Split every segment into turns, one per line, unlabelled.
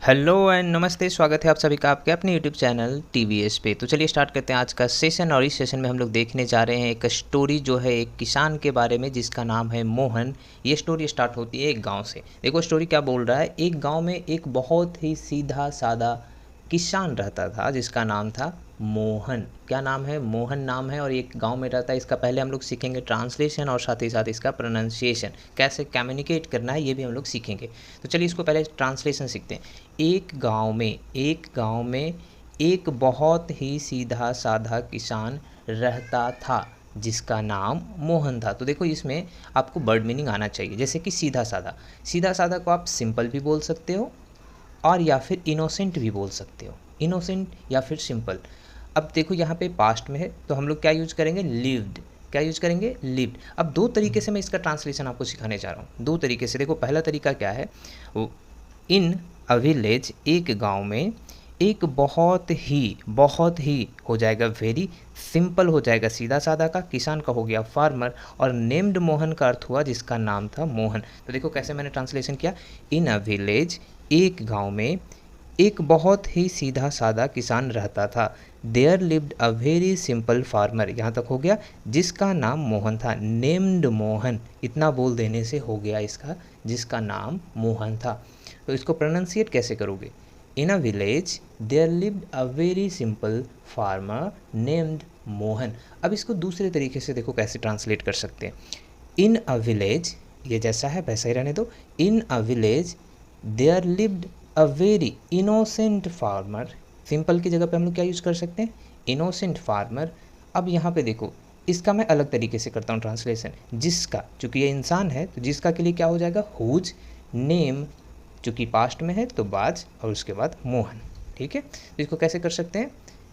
Hello and नमस्ते, स्वागत है आप सभी का आपके अपने यूट्यूब चैनल टीवीएस पे। तो चलिए स्टार्ट करते हैं आज का सेशन। और इस सेशन में हम लोग देखने जा रहे हैं एक स्टोरी जो है एक किसान के बारे में जिसका नाम है मोहन। ये स्टोरी स्टार्ट होती है एक गांव से। देखो स्टोरी क्या बोल रहा है। एक गांव में एक बहुत ही सीधा सादा किसान रहता था जिसका नाम था मोहन। क्या नाम है? मोहन नाम है। और एक गांव में रहता है। इसका पहले हम लोग सीखेंगे ट्रांसलेशन और साथ ही साथ इसका प्रोनाउंसिएशन, कैसे कम्युनिकेट करना है ये भी हम लोग सीखेंगे। तो चलिए इसको पहले ट्रांसलेशन सीखते हैं। एक गांव में एक बहुत ही सीधा साधा किसान रहता था जिसका नाम मोहन था। तो देखो इसमें आपको वर्ड मीनिंग आना चाहिए। जैसे कि सीधा साधा, सीधा साधा को आप सिंपल भी बोल सकते हो और या फिर इनोसेंट भी बोल सकते हो। इनोसेंट या फिर सिंपल। अब देखो यहाँ पे पास्ट में है तो हम लोग क्या यूज करेंगे? लिव्ड। क्या यूज करेंगे? लिव्ड। अब दो तरीके से मैं इसका ट्रांसलेशन आपको सिखाने जा रहा हूँ। दो तरीके से। देखो पहला तरीका क्या है। इन अ विलेज, एक गांव में, एक बहुत ही हो जाएगा वेरी, सिंपल हो जाएगा सीधा साधा का, किसान का हो गया फार्मर, और नेम्ड मोहन का अर्थ हुआ जिसका नाम था मोहन। तो देखो कैसे मैंने ट्रांसलेशन किया। इन अ विलेज, एक गांव में, एक बहुत ही सीधा साधा किसान रहता था। There lived a very simple farmer, यहाँ तक हो गया, जिसका नाम मोहन था। नेम्ड मोहन, इतना बोल देने से हो गया इसका, जिसका नाम मोहन था। तो इसको प्रोनाउंसिएट कैसे करोगे? In a village there lived a very simple farmer named Mohan. अब इसको दूसरे तरीके से देखो कैसे ट्रांसलेट कर सकते हैं। इन अ विलेज, ये जैसा है वैसा ही रहने दो। In a village there lived a very innocent farmer. Simple की जगह पे हम लोग क्या यूज़ कर सकते हैं? Innocent farmer. अब यहाँ पे देखो, इसका मैं अलग तरीके से करता हूँ ट्रांसलेशन। जिसका, चूँकि ये इंसान है तो जिसका के लिए क्या हो जाएगा? हुज नेम, चूँकि पास्ट में है तो बाज, और उसके बाद मोहन। ठीक है, तो इसको कैसे कर सकते हैं?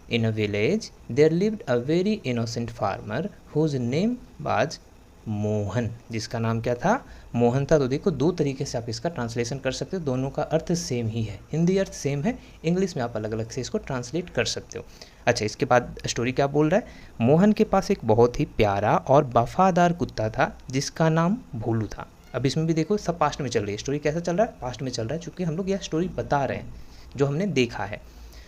In a village there lived a very innocent farmer whose name was Mohan, जिसका नाम क्या था? मोहन था। तो देखो दो तरीके से आप इसका ट्रांसलेशन कर सकते हो, दोनों का अर्थ सेम ही है। हिंदी अर्थ सेम है, इंग्लिश में आप अलग अलग से इसको ट्रांसलेट कर सकते हो। अच्छा, इसके बाद स्टोरी क्या बोल रहा है। मोहन के पास एक बहुत ही प्यारा और वफादार कुत्ता था जिसका नाम भोलू था। अब इसमें भी देखो सब पास्ट में चल रही है। स्टोरी कैसा चल रहा है? पास्ट में चल रहा है, चूँकि हम लोग यह स्टोरी बता रहे हैं जो हमने देखा है।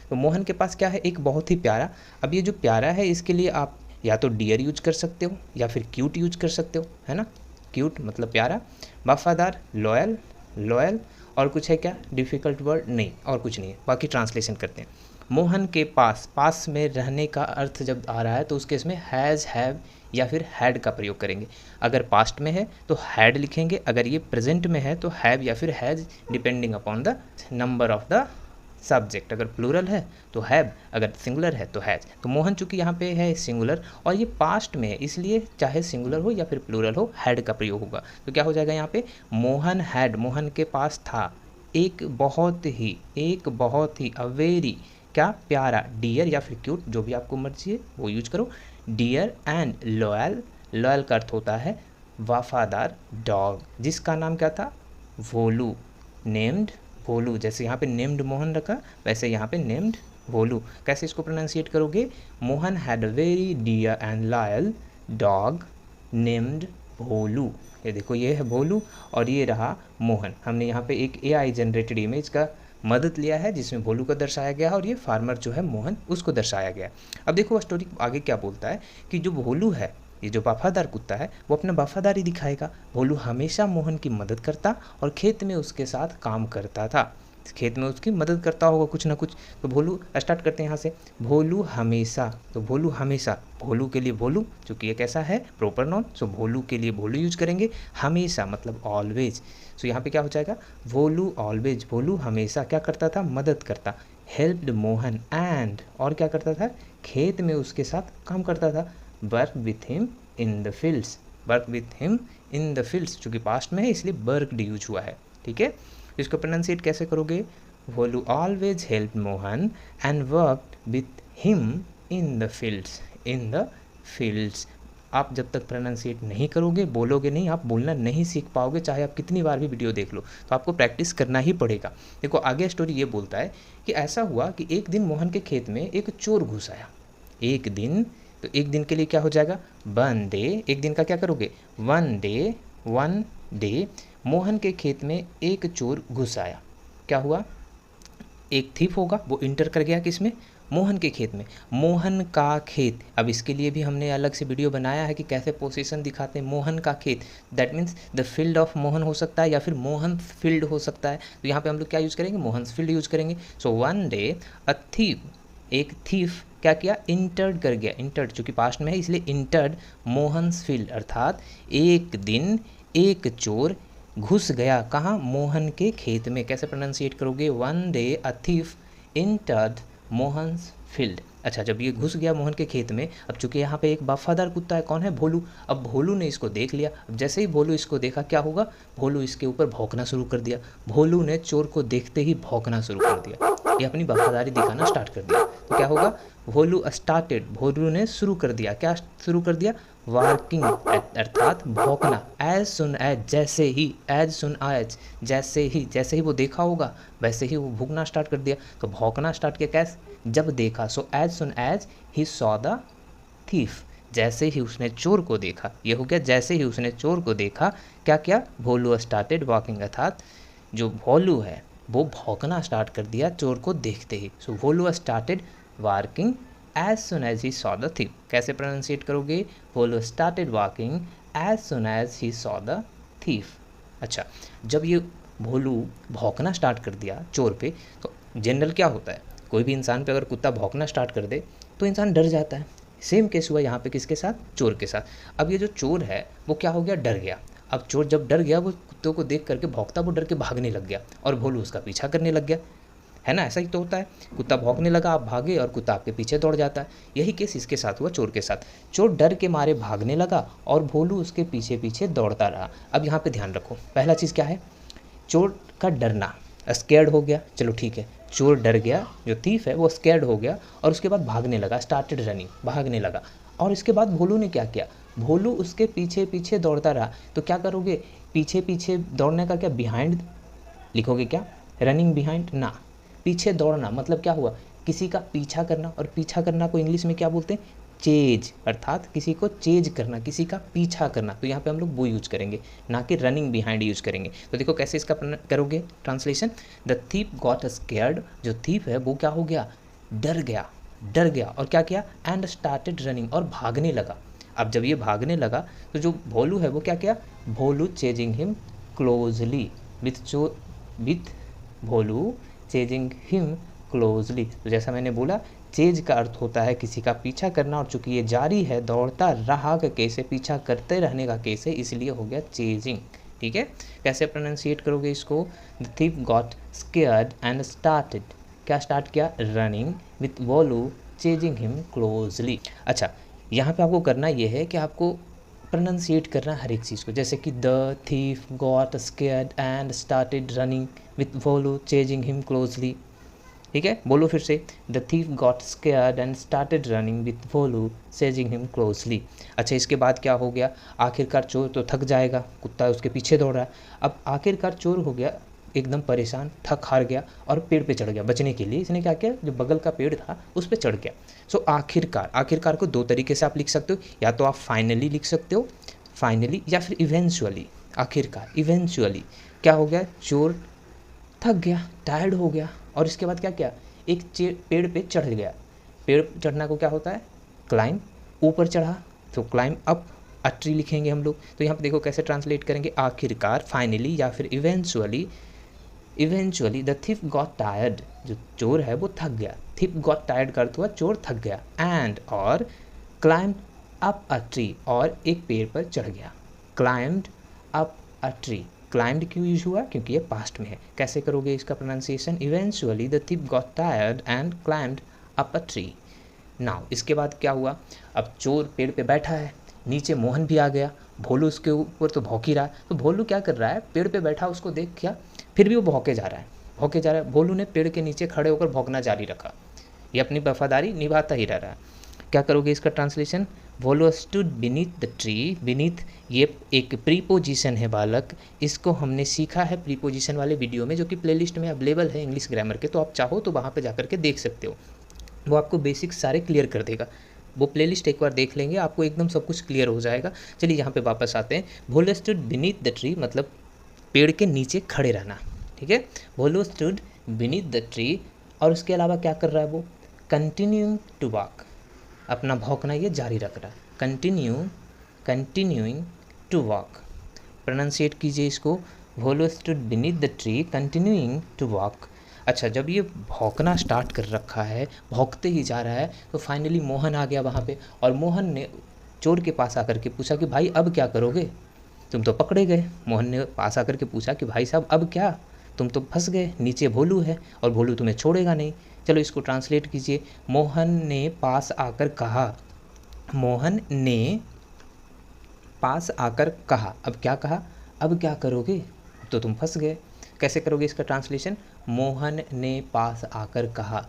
तो मोहन के पास क्या है? एक बहुत ही प्यारा। अब ये जो प्यारा है इसके लिए आप या तो डियर यूज कर सकते हो या फिर क्यूट यूज कर सकते हो, है ना। क्यूट मतलब प्यारा, वफादार लॉयल, लॉयल, और कुछ है क्या? डिफ़िकल्ट वर्ड नहीं, और कुछ नहीं है। बाकी ट्रांसलेशन करते हैं। मोहन के पास, पास में रहने का अर्थ जब आ रहा है तो उसके इसमें हैज़, हैव या फिर हैड का प्रयोग करेंगे। अगर पास्ट में है तो हैड लिखेंगे, अगर ये प्रेजेंट में है तो हैव या फिर has, depending upon the number of the subject. अगर प्लूरल है तो हैव, अगर सिंगुलर है तो हैज। तो मोहन चूंकि यहाँ पे है सिंगुलर और ये पास्ट में है, इसलिए चाहे सिंगुलर हो या फिर प्लूरल हो हैड का प्रयोग होगा। तो क्या हो जाएगा यहाँ पे? मोहन हैड, मोहन के पास था, एक बहुत ही अ वेरी, क्या? प्यारा, डियर या फिर क्यूट, जो भी आपको मर्जी है वो यूज करो। डियर एंड लॉयल, लॉयल का अर्थ होता है वफादार, डॉग, जिसका नाम क्या था? भोलू। नेम्ड भोलू, जैसे यहाँ पे नेम्ड मोहन रखा वैसे यहाँ पे नेम्ड भोलू। कैसे इसको प्रोनाउंसिएट करोगे? Mohan had a very dear and loyal dog named Bholu. ये देखो ये है भोलू और ये रहा मोहन। हमने यहाँ पे एक एआई जनरेटेड इमेज का मदद लिया है जिसमें भोलू को दर्शाया गया है और ये फार्मर जो है मोहन उसको दर्शाया गया है। अब देखो स्टोरी आगे क्या बोलता है कि जो भोलू है, ये जो वफादार कुत्ता है, वो अपना वफादारी दिखाएगा। भोलू हमेशा मोहन की मदद करता और खेत में उसके साथ काम करता था। खेत में उसकी मदद करता होगा कुछ ना कुछ। तो भोलू, स्टार्ट करते हैं यहाँ से। भोलू हमेशा, तो भोलू हमेशा, भोलू के लिए भोलू, चूँकि ये कैसा है? प्रॉपर नाउन, सो भोलू के लिए भोलू यूज करेंगे। हमेशा मतलब ऑलवेज, सो यहाँ पे क्या हो जाएगा? भोलू ऑलवेज, भोलू हमेशा क्या करता था? मदद करता। हेल्प्ड मोहन एंड, और क्या करता था? खेत में उसके साथ काम करता था। Work with him in the fields, work with him in the fields, चूँकि पास्ट में है इसलिए वर्कड यूज हुआ है। ठीक है, इसको प्रोनाउंसिएट कैसे करोगे? Bholu always help Mohan and worked with him in the fields, in the fields. आप जब तक प्रोनाउंसिएट नहीं करोगे, बोलोगे नहीं, आप बोलना नहीं सीख पाओगे, चाहे आप कितनी बार भी वीडियो देख लो। तो आपको प्रैक्टिस करना ही पड़ेगा। देखो आगे स्टोरी ये बोलता है कि ऐसा हुआ कि एक दिन मोहन के खेत में एक चोर घुस आया। एक दिन, तो एक दिन के लिए क्या हो जाएगा? वन डे, एक दिन का क्या करोगे? One day, one day Mohan के खेत में एक चोर घुस आया। क्या हुआ? एक थीफ होगा, वो इंटर कर गया किसमें, मोहन के खेत में, मोहन का खेत। अब इसके लिए भी हमने अलग से वीडियो बनाया है कि कैसे पोजीशन दिखाते हैं, मोहन का खेत, that means the field of Mohan हो सकता है या फिर मोहन फील्ड हो सकता है। तो यहाँ पे हम लोग क्या यूज़ करेंगे, मोहन फील्ड यूज़ करेंगे। So one day a thief, एक थीफ क्या किया, इंटर्ड कर गया, इंटर्ड चूँकि पास्ट में है इसलिए इंटर्ड मोहन्स फील्ड, अर्थात एक दिन एक चोर घुस गया कहाँ, मोहन के खेत में। कैसे प्रोनाउंसिएट करोगे, one day a thief entered Mohan's field. अच्छा, जब ये घुस गया मोहन के खेत में, अब चूंकि यहाँ पे एक वफादार कुत्ता है, कौन है, भोलू। अब भोलू ने इसको देख लिया। अब जैसे ही भोलू इसको देखा क्या होगा, भोलू इसके ऊपर भौंकना शुरू कर दिया। भोलू ने चोर को देखते ही भौंकना शुरू कर दिया, ये अपनी वफादारी दिखाना स्टार्ट कर दिया। तो क्या होगा, भोलू स्टार्टेड, भोलू ने शुरू कर दिया, क्या शुरू कर दिया, वार्किंग अर्थात भौंकना, एज सुन एज, जैसे ही, एज सुन एज, जैसे ही वो देखा होगा वैसे ही वो भौंकना स्टार्ट कर दिया। तो भौंकना स्टार्ट किया कैसे, जब देखा। So as soon as he saw the thief, जैसे ही उसने चोर को देखा, ये हो गया जैसे ही उसने चोर को देखा, क्या क्या, भोलू स्टार्टेड वॉकिंग, अर्थात जो भोलू है वो भौंकना स्टार्ट कर दिया चोर को देखते ही। So Bholu started barking as soon as he saw the thief. कैसे प्रोनाउंसिएट करोगे, Bholu started walking as soon as he saw the thief. अच्छा, जब ये भोलू भौंकना स्टार्ट कर दिया चोर पे, तो जनरल क्या होता है, कोई भी इंसान पे अगर कुत्ता भौंकना स्टार्ट कर दे तो इंसान डर जाता है। सेम केस हुआ यहाँ पे किसके साथ, चोर के साथ। अब ये जो चोर है वो क्या हो गया, डर गया। अब चोर जब डर गया, वो कुत्तों को देख करके भौंकता, वो डर के भागने लग गया और भोलू उसका पीछा करने लग गया, है ना। ऐसा ही तो होता है, कुत्ता भौंकने लगा, आप भागे और कुत्ता आपके पीछे दौड़ जाता है। यही केस इसके साथ हुआ, चोर के साथ। चोर डर के मारे भागने लगा और भोलू उसके पीछे पीछे दौड़ता रहा। अब यहाँ पे ध्यान रखो, पहला चीज़ क्या है, चोर का डरना, स्कैर्ड हो गया, चलो ठीक है, चोर डर गया, जो थीफ है वो स्कैर्ड हो गया और उसके बाद भागने लगा, स्टार्टेड रनिंग, भागने लगा। और इसके बाद भोलू ने क्या किया, भोलू उसके पीछे पीछे दौड़ता रहा। तो क्या करोगे, पीछे पीछे दौड़ने का क्या, बिहाइंड लिखोगे क्या, रनिंग बिहाइंड ना, पीछे दौड़ना मतलब क्या हुआ, किसी का पीछा करना, और पीछा करना को इंग्लिश में क्या बोलते हैं, चेज, अर्थात किसी को चेज करना, किसी का पीछा करना। तो यहाँ पे हम लोग वो यूज करेंगे, ना कि रनिंग बिहाइंड यूज करेंगे। तो देखो कैसे इसका करोगे translation, the thief got scared, जो थीफ है वो क्या हो गया, डर गया और क्या किया, एंड स्टार्टेड रनिंग, और भागने लगा। अब जब ये भागने लगा तो जो भोलू है वो क्या किया, Bholu chasing him closely, with Bholu chasing him closely. तो जैसा मैंने बोला, चेज का अर्थ होता है किसी का पीछा करना, और चूंकि ये जारी है, दौड़ता रहा का केस है, पीछा करते रहने का केस है, इसलिए हो गया चेजिंग। ठीक है, कैसे प्रोनाउंसिएट करोगे इसको, the thief got scared and started, क्या स्टार्ट किया, running with Bholu chasing him closely. अच्छा, यहाँ पे आपको करना ये है कि आपको प्रोनाउंसिएट करना हर एक चीज़ को, जैसे कि the thief got scared and started running with Bholu chasing him closely. ठीक है, बोलो फिर से, the thief got scared and started running with Bholu chasing him closely. अच्छा, इसके बाद क्या हो गया, आखिरकार चोर तो थक जाएगा, कुत्ता उसके पीछे दौड़ रहा है। अब आखिरकार चोर हो गया एकदम परेशान, थक हार गया और पेड़ पे चढ़ गया बचने के लिए। इसने क्या किया, जो बगल का पेड़ था उस पर चढ़ गया। सो आखिरकार को दो तरीके से आप लिख सकते हो, या तो आप फाइनली लिख सकते हो, फाइनली, या फिर इवेंचुअली, आखिरकार, इवेंचुअली क्या हो गया, चोर थक गया, टायर्ड हो गया और इसके बाद क्या किया, एक पेड़ पे चढ़ गया। पेड़ चढ़ना को क्या होता है, क्लाइम, ऊपर चढ़ा, तो क्लाइम अप अ ट्री लिखेंगे हम लोग। तो यहाँ पे देखो कैसे ट्रांसलेट करेंगे, आखिरकार, फाइनली, या फिर eventually. Eventually the thief got tired, जो चोर है वो थक गया, थीफ गॉट टायर्ड का अर्थ हुआ चोर थक गया, एंड और क्लाइम्ड अप अ ट्री, और एक पेड़ पर चढ़ गया, climbed up a tree. Climbed क्यों यूज हुआ, क्योंकि ये पास्ट में है। कैसे करोगे इसका pronunciation, eventually the thief got tired and climbed up a tree. Now इसके बाद क्या हुआ, अब चोर पेड़ पे बैठा है, नीचे मोहन भी आ गया, भोलू उसके ऊपर तो भौंक ही रहा है। तो भोलू क्या कर रहा है, पेड़ पे बैठा उसको देख क्या, फिर भी वो भौंके जा रहा है। भोलू ने पेड़ के नीचे खड़े होकर भौंकना जारी रखा, ये अपनी वफादारी निभाता ही रह रहा है। क्या करोगे इसका translation, Bholu stood beneath the tree. Beneath ये एक प्रीपोजिशन है बालक, इसको हमने सीखा है प्रीपोजिशन वाले वीडियो में, जो कि प्लेलिस्ट में अवेलेबल है इंग्लिश ग्रामर के, तो आप चाहो तो वहाँ पे जाकर के देख सकते हो, वो आपको बेसिक सारे क्लियर कर देगा। वो प्लेलिस्ट एक बार देख लेंगे, आपको एकदम सब कुछ क्लियर हो जाएगा। चलिए यहाँ पे वापस आते हैं। भोलू स्टूड बीनीथ द ट्री मतलब पेड़ के नीचे खड़े रहना, ठीक है। भोलू स्टूड बीनीथ द ट्री और उसके अलावा क्या कर रहा है वो, कंटिन्यूइंग टू वॉक, अपना भौंकना ये जारी रख रहा है, कंटिन्यूइंग टू वॉक। प्रोनाउंसिएट कीजिए इसको, Bholu stood beneath the tree continuing to walk. अच्छा, जब ये भौंकना स्टार्ट कर रखा है, भौंकते ही जा रहा है, तो फाइनली मोहन आ गया वहाँ पे, और मोहन ने चोर के पास आकर के पूछा कि भाई अब क्या करोगे, तुम तो पकड़े गए। मोहन ने पास आकर के पूछा कि भाई साहब अब क्या, तुम तो फंस गए, नीचे भोलू है और भोलू तुम्हें छोड़ेगा नहीं। चलो इसको ट्रांसलेट कीजिए। मोहन ने पास आकर कहा, मोहन ने पास आकर कहा, अब क्या कहा, अब क्या करोगे, अब तो तुम फंस गए। कैसे करोगे इसका ट्रांसलेशन, मोहन ने पास आकर कहा,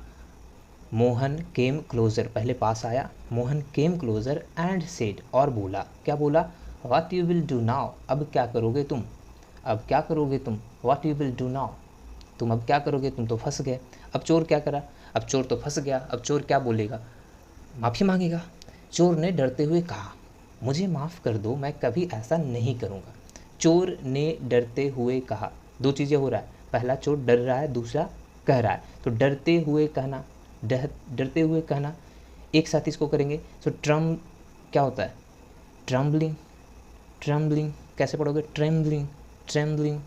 मोहन केम क्लोज़र, पहले पास आया, मोहन केम क्लोज़र एंड सेड, और बोला, क्या बोला, what you will do now, अब क्या करोगे तुम, अब क्या करोगे तुम, what you will do now, तुम अब क्या करोगे, तुम तो फंस गए। अब चोर क्या करा, अब चोर तो फंस गया, अब चोर क्या बोलेगा, माफ़ी मांगेगा। चोर ने डरते हुए कहा, मुझे माफ़ कर दो, मैं कभी ऐसा नहीं करूँगा। चोर ने डरते हुए कहा, दो चीज़ें हो रहा है, पहला चोर डर रहा है, दूसरा कह रहा है, तो डरते हुए कहना, डरते हुए कहना, एक साथ इसको करेंगे। सो ट्रम क्या होता है, ट्रम्बलिंग, ट्रम्बलिंग कैसे पढ़ोगे, trembling, trembling.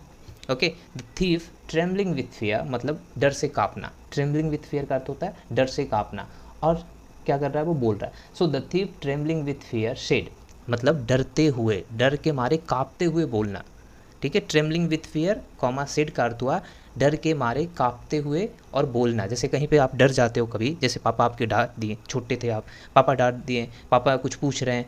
Okay, the thief trembling with fear, मतलब डर से कांपना, ट्रेम्बलिंग विथ फियर का अर्थ होता है डर से कांपना, और क्या कर रहा है वो बोल रहा है। So the thief trembling with fear said, मतलब डरते हुए, डर के मारे कांपते हुए बोलना, ठीक है। Trembling with fear comma said का अर्थ हुआ डर के मारे कांपते हुए और बोलना। जैसे कहीं पे आप डर जाते हो कभी, जैसे पापा आपके डांट दिए, छोटे थे आप, पापा डांट दिए, पापा कुछ पूछ रहे हैं,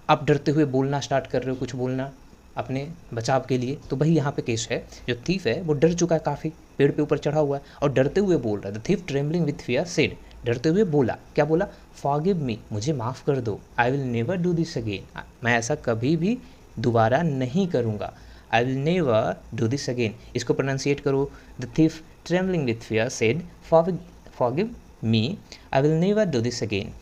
आप डरते हुए बोलना स्टार्ट कर रहे हो, कुछ बोलना अपने बचाव के लिए, तो वही यहाँ पे केस है। जो थीफ है वो डर चुका है काफ़ी, पेड़ पे ऊपर चढ़ा हुआ है और डरते हुए बोल रहा है। The thief trembling with fear said, डरते हुए बोला, क्या बोला, फॉरगिव मी, मुझे माफ़ कर दो, I will never do this again, मैं ऐसा कभी भी दोबारा नहीं करूँगा, I will never do this again. इसको प्रोनाउंसिएट करो, the thief trembling with fear said forgive me, I will never do this again.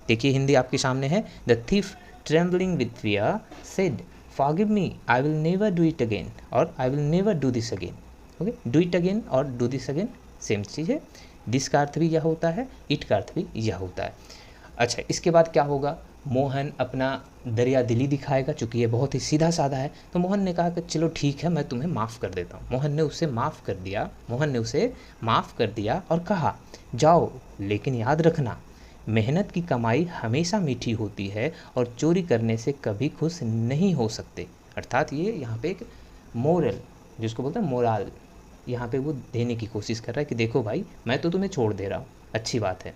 देखिए हिंदी आपके सामने है, the thief trembling with fear said forgive me, I will never do it again, और I will never do this again. Okay, do it again और do this again same चीज़ है, this का अर्थ भी यह होता है, इट का अर्थ भी यह होता है। अच्छा, इसके बाद क्या होगा, मोहन अपना दरिया दिली दिखाएगा, चूँकि ये बहुत ही सीधा साधा है। तो मोहन ने कहा कि चलो ठीक है, मैं तुम्हें माफ़ कर देता हूँ। मोहन ने उसे माफ़ कर दिया, मोहन ने उसे माफ़ कर दिया और कहा, जाओ लेकिन याद रखना, मेहनत की कमाई हमेशा मीठी होती है और चोरी करने से कभी खुश नहीं हो सकते। अर्थात ये यहाँ पे एक मोरल, जिसको बोलते हैं मोराल, यहाँ पे वो देने की कोशिश कर रहा है कि देखो भाई, मैं तो तुम्हें छोड़ दे रहा हूँ, अच्छी बात है,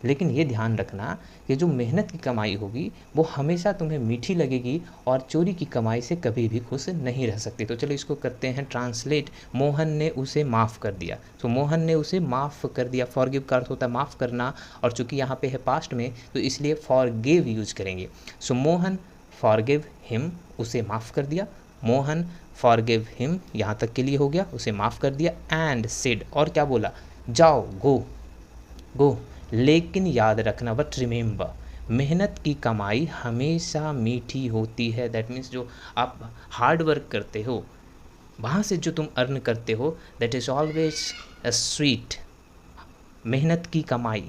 लेकिन ये ध्यान रखना कि जो मेहनत की कमाई होगी वो हमेशा तुम्हें मीठी लगेगी और चोरी की कमाई से कभी भी खुश नहीं रह सकती। तो चलो इसको करते हैं ट्रांसलेट। मोहन ने उसे माफ़ कर दिया, तो मोहन ने उसे माफ़ कर दिया, फॉरगिव का अर्थ होता है माफ़ करना, और चूँकि यहाँ पे है पास्ट में तो इसलिए फॉरगिव यूज करेंगे। सो मोहन फॉरगिव हिम, उसे माफ़ कर दिया, मोहन फॉरगिव हिम, यहाँ तक के लिए हो गया, उसे माफ़ कर दिया, एंड सेड, और क्या बोला, जाओ, गो, लेकिन याद रखना, बट रिमेंबर, मेहनत की कमाई हमेशा मीठी होती है। दैट मीन्स जो आप हार्ड वर्क करते हो, वहाँ से जो तुम अर्न करते हो, that is always a sweet. मेहनत की कमाई,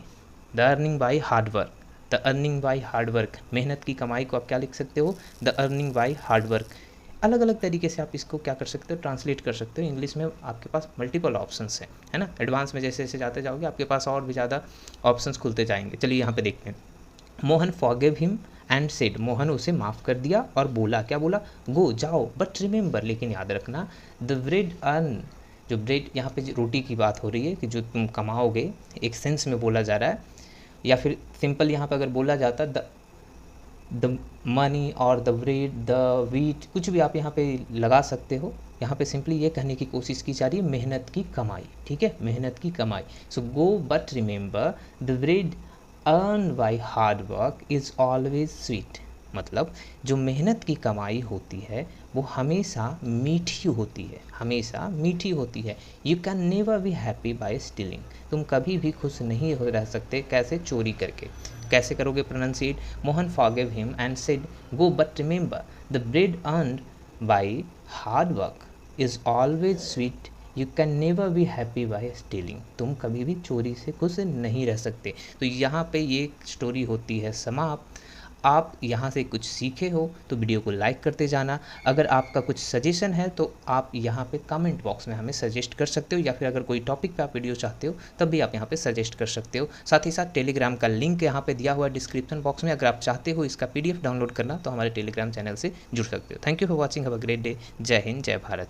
the earning bye hard work, the earning bye hard work, मेहनत की कमाई को आप क्या लिख सकते हो, the earning bye hard work. अलग अलग तरीके से आप इसको क्या कर सकते हो, ट्रांसलेट कर सकते हो। इंग्लिश में आपके पास मल्टीपल ऑप्शंस हैं, है ना। एडवांस में जैसे जैसे जाते जाओगे आपके पास और भी ज़्यादा ऑप्शंस खुलते जाएंगे। चलिए यहाँ पे देखते हैं, Mohan forgive him and said, Mohan उसे माफ़ कर दिया और बोला, क्या बोला, गो, जाओ, बट रिमेंबर, लेकिन याद रखना, द ब्रेड अर्न, जो ब्रेड, यहाँ पे रोटी की बात हो रही है कि जो तुम कमाओगे, एक सेंस में बोला जा रहा है, या फिर सिंपल यहाँ पे अगर बोला जाता द मनी और द ब्रेड, द वीट, कुछ भी आप यहाँ पे लगा सकते हो। यहाँ पे सिंपली ये कहने की कोशिश की जा रही है मेहनत की कमाई, ठीक है, मेहनत की कमाई। So go but remember the bread earn by hard work is always sweet, मतलब जो मेहनत की कमाई होती है वो हमेशा मीठी होती है, हमेशा मीठी होती है। You can never be happy bye stealing, तुम कभी भी खुश नहीं हो रह सकते, कैसे, चोरी करके। कैसे करोगे pronunciate, Mohan forgive him and said go but remember the bread earned bye hard work is always sweet you can never be happy bye stealing, तुम कभी भी चोरी से खुश नहीं रह सकते। तो यहाँ पे ये स्टोरी होती है समाप्त। आप यहाँ से कुछ सीखे हो तो वीडियो को लाइक करते जाना। अगर आपका कुछ सजेशन है तो आप यहाँ पे कमेंट बॉक्स में हमें सजेस्ट कर सकते हो, या फिर अगर कोई टॉपिक पे आप वीडियो चाहते हो तब भी आप यहाँ पे सजेस्ट कर सकते हो। साथ ही साथ टेलीग्राम का लिंक यहाँ पे दिया हुआ है डिस्क्रिप्शन बॉक्स में, अगर आप चाहते हो इसका PDF डाउनलोड करना तो हमारे टेलीग्राम चैनल से जुड़ सकते हो। Thank you for watching, have a great day. जय हिंद, जय भारत।